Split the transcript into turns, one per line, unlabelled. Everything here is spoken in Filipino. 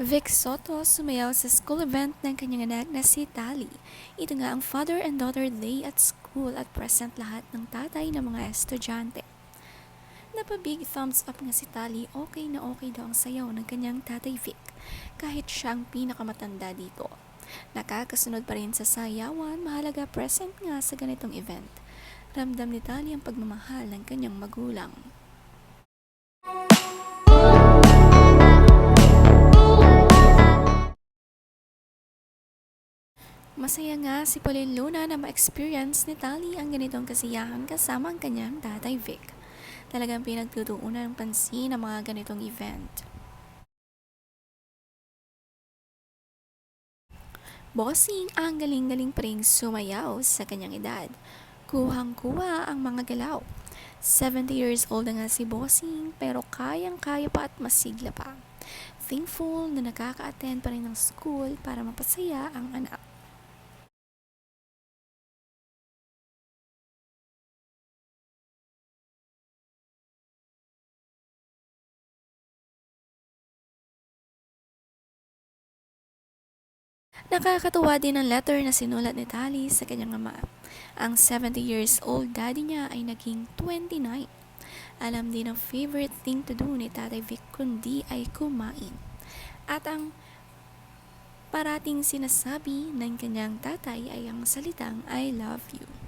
Vic Soto sumayaw sa school event ng kanyang anak na si Tali. Ito nga ang Father and Daughter Day at school at present lahat ng tatay ng mga estudyante. Napabig thumbs up nga si Tali, okay na okay daw ang sayaw ng kanyang tatay Vic, kahit siya ang pinakamatanda dito. Nakakasunod pa rin sa sayawan, mahalaga present nga sa ganitong event. Ramdam ni Tali ang pagmamahal ng kanyang magulang. Masaya nga si Pauline Luna na ma-experience ni Tali ang ganitong kasiyahan kasama ang kanyang tatay Vic. Talagang pinagtutuunan ng pansin ang mga ganitong event. Bossing ang galing-galing pa ring sumayaw sa kanyang edad. Kuhang-kuha ang mga galaw. 70 years old na nga si Bossing pero kayang-kaya pa at masigla pa. Thankful na nakaka-attend pa rin ng school para mapasaya ang anak. Nakakatuwa din ang letter na sinulat ni Tali sa kanyang ama. Ang 70 years old daddy niya ay naging 29. Alam din ang favorite thing to do ni Tatay Vic kundi ay kumain. At ang parating sinasabi ng kanyang tatay ay ang salitang I love you.